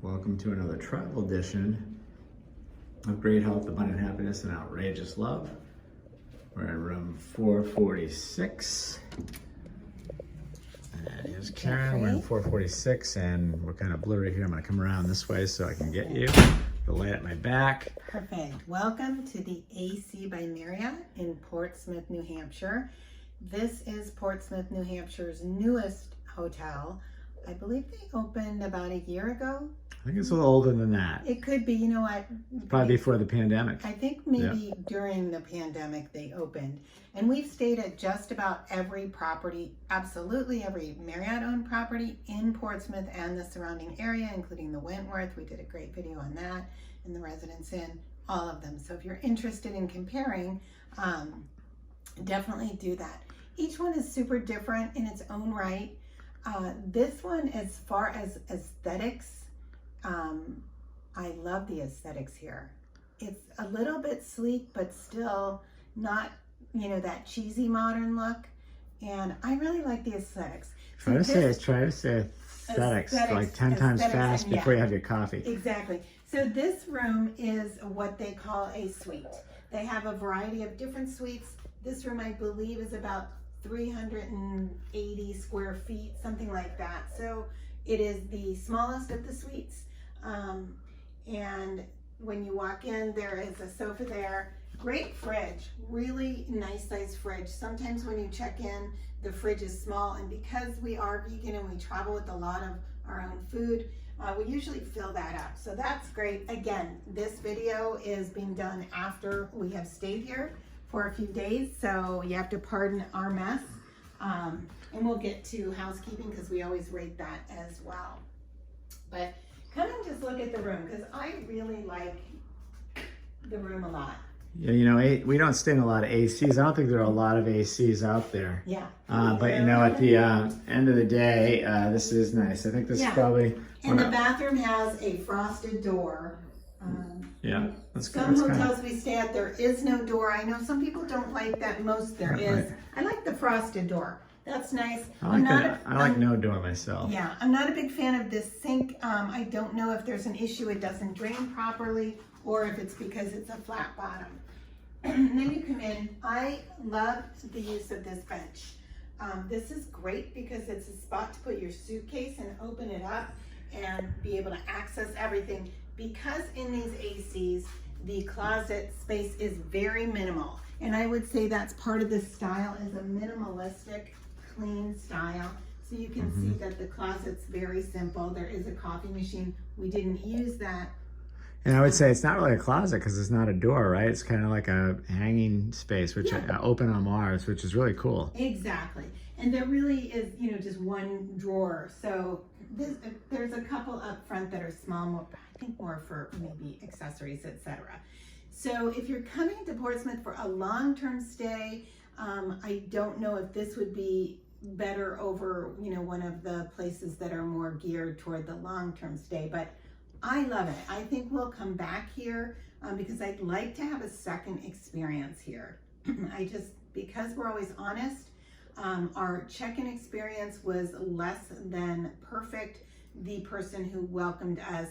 Welcome to another travel edition of Great Health, Abundant Happiness, and Outrageous Love. We're in room 446. And here's Karen. We're in 446, and we're kind of blurry here. I'm going to come around this way so I can get you. The light at my back. Perfect. Welcome to the AC by Marriott in Portsmouth, New Hampshire. This is Portsmouth, New Hampshire's newest hotel. I believe they opened about a year ago. I think it's a little older than that. It could be, you know what? Probably before the pandemic. I think maybe during the pandemic they opened. And we've stayed at just about every property, absolutely every Marriott-owned property in Portsmouth and the surrounding area, including the Wentworth. We did a great video on that, and the Residence Inn, all of them. So if you're interested in comparing, definitely do that. Each one is super different in its own right. This one, as far as aesthetics, I love the aesthetics here. It's a little bit sleek, but still not, you know, that cheesy modern look. And I really like the aesthetics. Try to say aesthetics like 10 times fast before you have your coffee. Exactly. So this room is what they call a suite. They have a variety of different suites. This room, I believe, is about 380 square feet, something like that. So it is the smallest of the suites. And when you walk in, there is a sofa there. Great fridge, really nice size fridge. Sometimes when you check in, the fridge is small, and because we are vegan and we travel with a lot of our own food, we usually fill that up. So that's great. Again, this video is being done after we have stayed here for a few days, so you have to pardon our mess. And we'll get to housekeeping because we always rate that as well. But come and just look at the room, because I really like the room a lot. Yeah, you know, we don't stay in a lot of ACs. I don't think there are a lot of ACs out there. Yeah. But you know, at the end of the day, this is nice. I think this is probably... And the bathroom has a frosted door. Yeah, that's good. Some hotels we stay at, there is no door. I know some people don't like that. Most there is. I like the frosted door. That's nice. I like no door myself. Yeah, I'm not a big fan of this sink. I don't know if there's an issue it doesn't drain properly, or if it's because it's a flat bottom. And then you come in. I love the use of this bench. This is great because it's a spot to put your suitcase and open it up and be able to access everything. Because in these ACs, the closet space is very minimal. And I would say that's part of this style, is a minimalistic, clean style. So you can see that the closet's very simple. There is a coffee machine. We didn't use that. And I would say it's not really a closet because it's not a door, right? It's kind of like a hanging space, which open armoires, which is really cool. Exactly. And there really is, you know, just one drawer. So there's a couple up front that are small, more, I think more for maybe accessories, etc. So if you're coming to Portsmouth for a long-term stay, I don't know if this would be better over, you know, one of the places that are more geared toward the long-term stay, but I love it. I think we'll come back here because I'd like to have a second experience here. Because we're always honest, our check-in experience was less than perfect. The person who welcomed us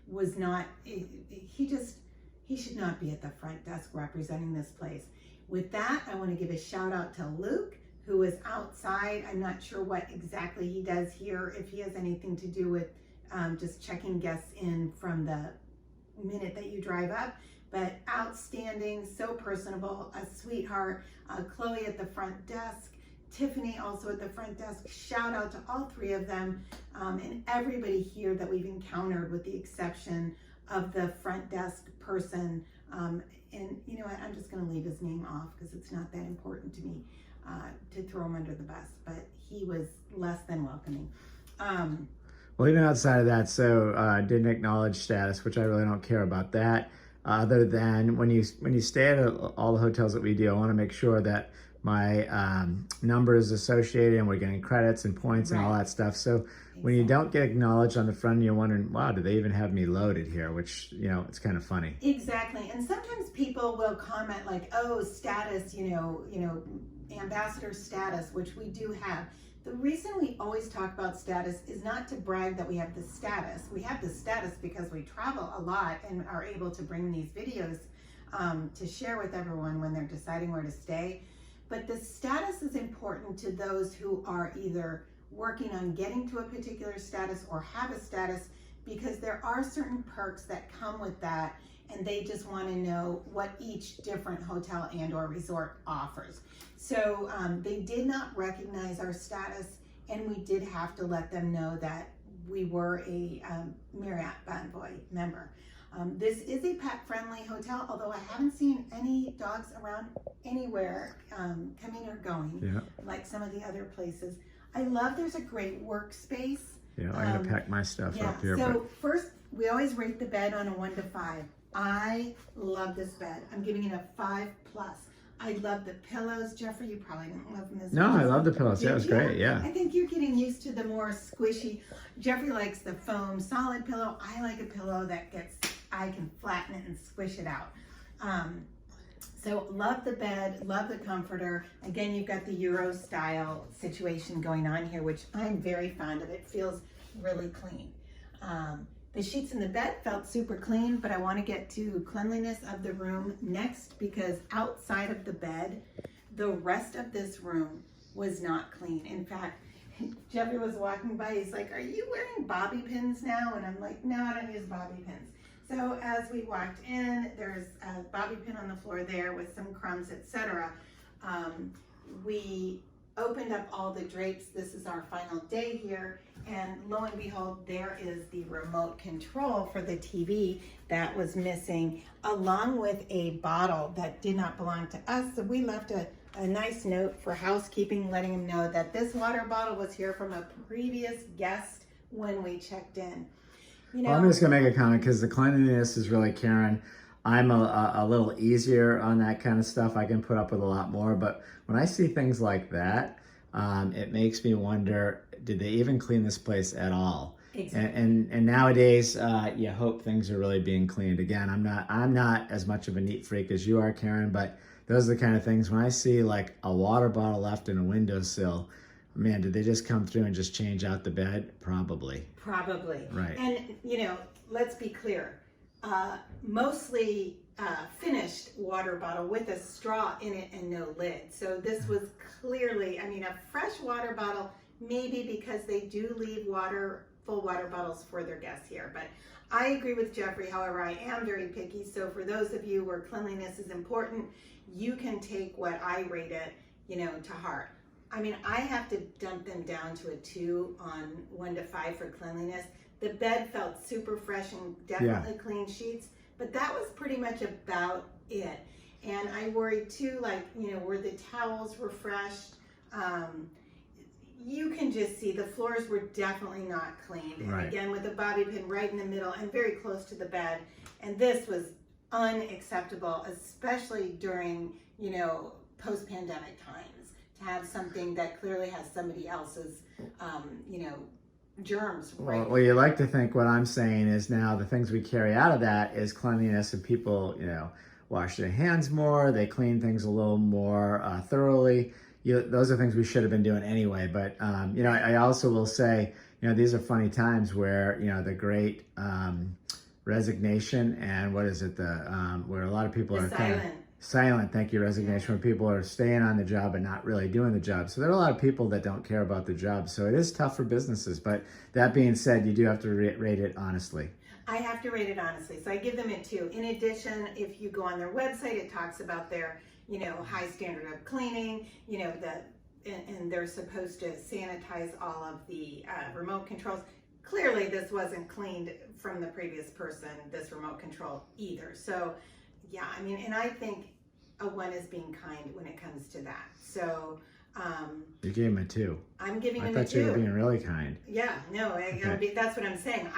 was not, he should not be at the front desk representing this place. With that, I want to give a shout out to Luke, who is outside. I'm not sure what exactly he does here, if he has anything to do with just checking guests in from the minute that you drive up, but outstanding, so personable, a sweetheart. Chloe at the front desk, Tiffany also at the front desk. Shout out to all three of them and everybody here that we've encountered, with the exception of the front desk person. And you know what, I'm just going to leave his name off because it's not that important to me to throw him under the bus, but he was less than welcoming. Well, even outside of that, so didn't acknowledge status, which I really don't care about that. Other than when you stay at all the hotels that we do, I want to make sure that my number is associated and we're getting credits and points and all that stuff. So when you don't get acknowledged on the front, you're wondering, wow, do they even have me loaded here? Which, you know, it's kind of funny. Exactly. And sometimes people will comment like, oh, status, you know, ambassador status, which we do have. The reason we always talk about status is not to brag that we have the status. We have the status because we travel a lot and are able to bring these videos to share with everyone when they're deciding where to stay. But the status is important to those who are either working on getting to a particular status or have a status, because there are certain perks that come with that, and they just want to know what each different hotel and or resort offers. So they did not recognize our status, and we did have to let them know that we were a Marriott Bonvoy member. This is a pet-friendly hotel, although I haven't seen any dogs around anywhere coming or going, like some of the other places. I love there's a great workspace. Yeah, I'm gonna pack my stuff up here. So first, we always rate the bed on a 1 to 5. I love this bed. I'm giving it a 5+. I love the pillows. Jeffrey, you probably didn't love them as much. No, I love the pillows. Yeah, it was great. Yeah. I think you're getting used to the more squishy. Jeffrey likes the foam solid pillow. I like a pillow that I can flatten it and squish it out. So love the bed, love the comforter. Again, you've got the Euro style situation going on here, which I'm very fond of. It feels really clean. The sheets in the bed felt super clean, but I want to get to cleanliness of the room next, because outside of the bed, the rest of this room was not clean. In fact, Jeffrey was walking by, he's like, "Are you wearing bobby pins now?" And I'm like, "No, I don't use bobby pins." So as we walked in, there's a bobby pin on the floor there with some crumbs, etc. We opened up all the drapes. This is our final day here, and lo and behold, there is the remote control for the TV that was missing, along with a bottle that did not belong to us. So we left a nice note for housekeeping, letting them know that this water bottle was here from a previous guest when we checked in. You know, well, I'm just gonna make a comment because the cleanliness is really Karen. I'm a little easier on that kind of stuff. I can put up with a lot more, but when I see things like that, it makes me wonder, did they even clean this place at all? Exactly. And nowadays, you hope things are really being cleaned. Again, I'm not as much of a neat freak as you are, Karen, but those are the kind of things when I see like a water bottle left in a windowsill, man, did they just come through and just change out the bed? Probably. Probably. Right. And, you know, let's be clear. Mostly finished water bottle with a straw in it and no lid. So this was clearly, I mean, a fresh water bottle, maybe because they do leave full water bottles for their guests here. But I agree with Jeffrey. However, I am very picky. So for those of you where cleanliness is important, you can take what I rate it, you know, to heart. I mean, I have to dump them down to a 2 on 1 to 5 for cleanliness. The bed felt super fresh and definitely clean sheets, but that was pretty much about it. And I worried too, like, you know, were the towels refreshed? You can just see the floors were definitely not cleaned. Right. And again, with the bobby pin right in the middle and very close to the bed. And this was unacceptable, especially during, you know, post-pandemic times, to have something that clearly has somebody else's, you know, germs. Right. Well, you like to think what I'm saying is now the things we carry out of that is cleanliness, and people, you know, wash their hands more, they clean things a little more thoroughly. Those are things we should have been doing anyway. But, you know, I also will say, you know, these are funny times where, you know, the great resignation and what is it, where a lot of people are kind of silent, thank you, resignation, where people are staying on the job and not really doing the job. So there are a lot of people that don't care about the job. So it is tough for businesses. But that being said, you do have to rate it honestly. I have to rate it honestly. So I give them a 2. In addition, if you go on their website, it talks about their, you know, high standard of cleaning, you know, and they're supposed to sanitize all of the remote controls. Clearly, this wasn't cleaned from the previous person, this remote control either. So yeah, I mean, and I think a 1 is being kind when it comes to that. So you gave him a 2. I'm giving him a 2. I thought you were being really kind. Yeah, no, okay. That's what I'm saying.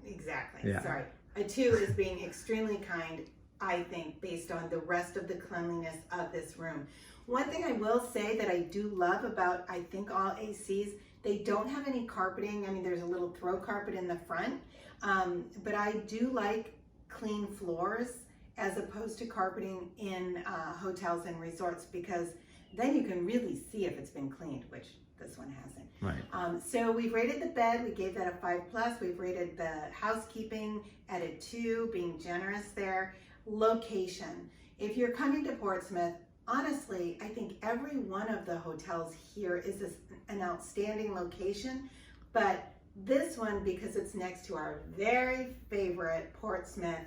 Exactly. Yeah. Sorry. A 2 is being extremely kind, I think, based on the rest of the cleanliness of this room. One thing I will say that I do love about, I think, all ACs, they don't have any carpeting. I mean, there's a little throw carpet in the front, but I do like clean floors as opposed to carpeting in hotels and resorts, because then you can really see if it's been cleaned, which This one hasn't. Right. So we've rated the bed. We gave that a 5+. We've rated the housekeeping at a 2, being generous there. Location. If you're coming to Portsmouth, honestly, I think every one of the hotels here is an outstanding location, but this one, because it's next to our very favorite Portsmouth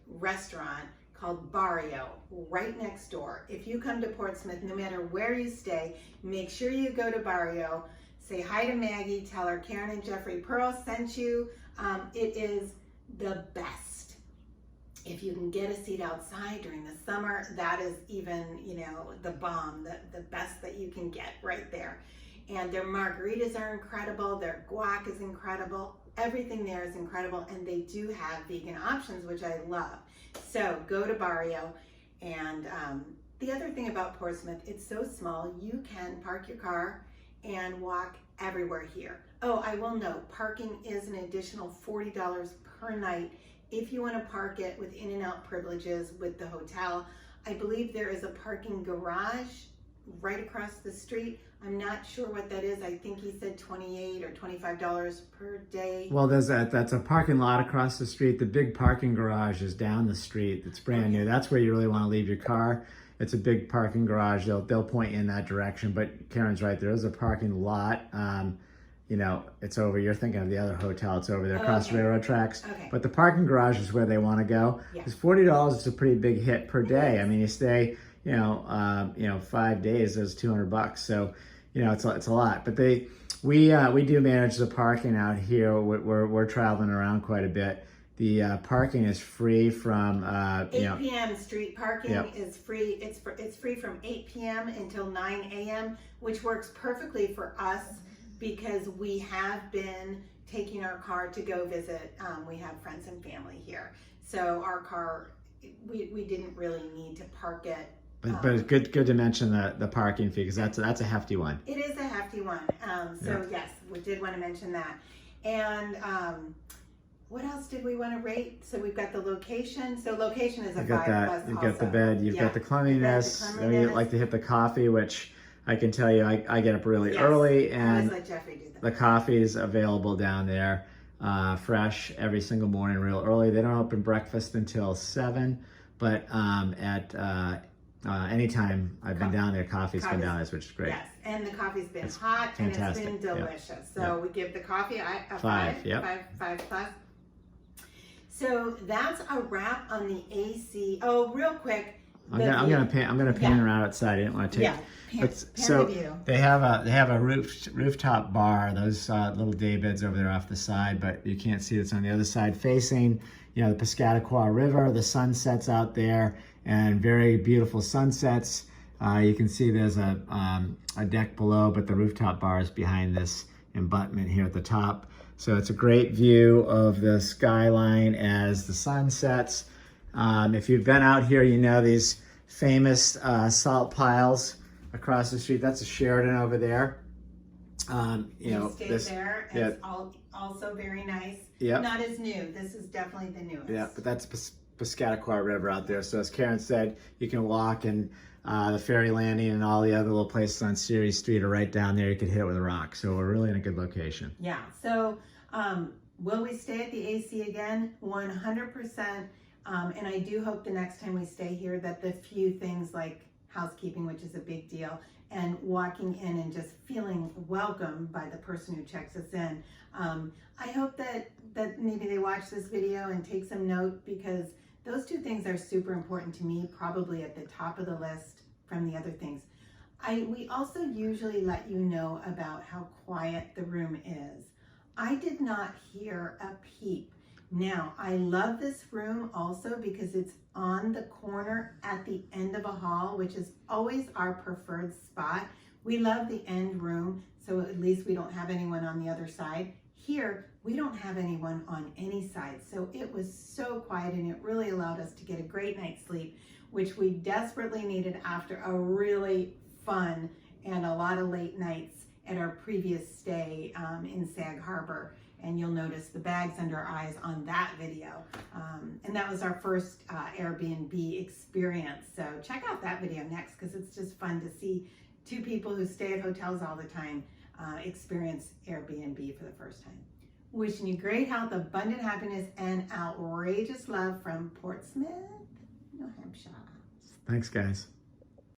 restaurant called Barrio, right next door. If you come to Portsmouth, no matter where you stay, make sure you go to Barrio. Say hi to Maggie, tell her Karen and Jeffrey Pearl sent you. It is the best. If you can get a seat outside during the summer, that is even, the bomb, the best that you can get right there. And their margaritas are incredible, their guac is incredible, everything there is incredible, and they do have vegan options, which I love. So go to Barrio. And the other thing about Portsmouth, it's so small, you can park your car and walk everywhere here. Oh, I will note, parking is an additional $40 per night if you want to park it with in-and-out privileges with the hotel. I believe there is a parking garage right across the street. I'm not sure what that is. I think he said $28 or $25 per day. Well, that's a parking lot across the street. The big parking garage is down the street. It's brand new. That's where you really want to leave your car. It's a big parking garage. They'll point you in that direction. But Karen's right. There is a parking lot. It's over. You're thinking of the other hotel. It's over there across the railroad tracks. Okay. But the parking garage is where they want to go. Because $40 is a pretty big hit per day. I mean, you stay, 5 days, there's $200. So, it's a lot. But we do manage the parking out here. We're traveling around quite a bit. The parking is free from 8 p.m. street parking is free. It's free from 8 p.m. until 9 a.m., which works perfectly for us because we have been taking our car to go visit. We have friends and family here, so our car, we didn't really need to park it. But it's good to mention the parking fee because that's a hefty one. It is a hefty one. Yes, we did want to mention that. And what else did we want to rate? So we've got the location. So location is a 5+. You've got the bed. You've got the cleanliness. You like to hit the coffee, which I can tell you, I get up really early, and let Jeffrey do that. The coffee is available down there, fresh every single morning, real early. They don't open breakfast until 7, but at any time I've been down there, coffee's been down there, which is great. Yes, and the coffee's been hot fantastic. And it's been delicious. So we give the coffee a 5. 5+. So that's a wrap on the AC. Oh, real quick. I'm gonna pan around outside. I didn't want to take. They have a rooftop bar. Those little day beds over there off the side, but you can't see it's on the other side, facing the Piscataqua River. The sun sets out there, and very beautiful sunsets. You can see there's a deck below, but the rooftop bar is behind this abutment here at the top. So it's a great view of the skyline as the sun sets. If you've been out here, these famous salt piles across the street. That's a Sheridan over there. You stayed there. It's also very nice. Yep. Not as new. This is definitely the newest. Yeah, but that's Piscataqua River out there. So as Karen said, you can walk, and the ferry landing and all the other little places on Ceres Street are right down there. You can hit it with a rock. So we're really in a good location. Yeah. So will we stay at the AC again? 100%. And I do hope the next time we stay here that the few things like housekeeping, which is a big deal, and walking in and just feeling welcome by the person who checks us in. I hope that maybe they watch this video and take some note, because those two things are super important to me, probably at the top of the list from the other things. We also usually let you know about how quiet the room is. I did not hear a peep. Now, I love this room also because it's on the corner at the end of a hall, which is always our preferred spot. We love the end room, so at least we don't have anyone on the other side. Here, we don't have anyone on any side, so it was so quiet, and it really allowed us to get a great night's sleep, which we desperately needed after a really fun and a lot of late nights at our previous stay in Sag Harbor. And you'll notice the bags under our eyes on that video. And that was our first Airbnb experience. So check out that video next, because it's just fun to see two people who stay at hotels all the time experience Airbnb for the first time. Wishing you great health, abundant happiness, and outrageous love from Portsmouth, New Hampshire. Thanks, guys.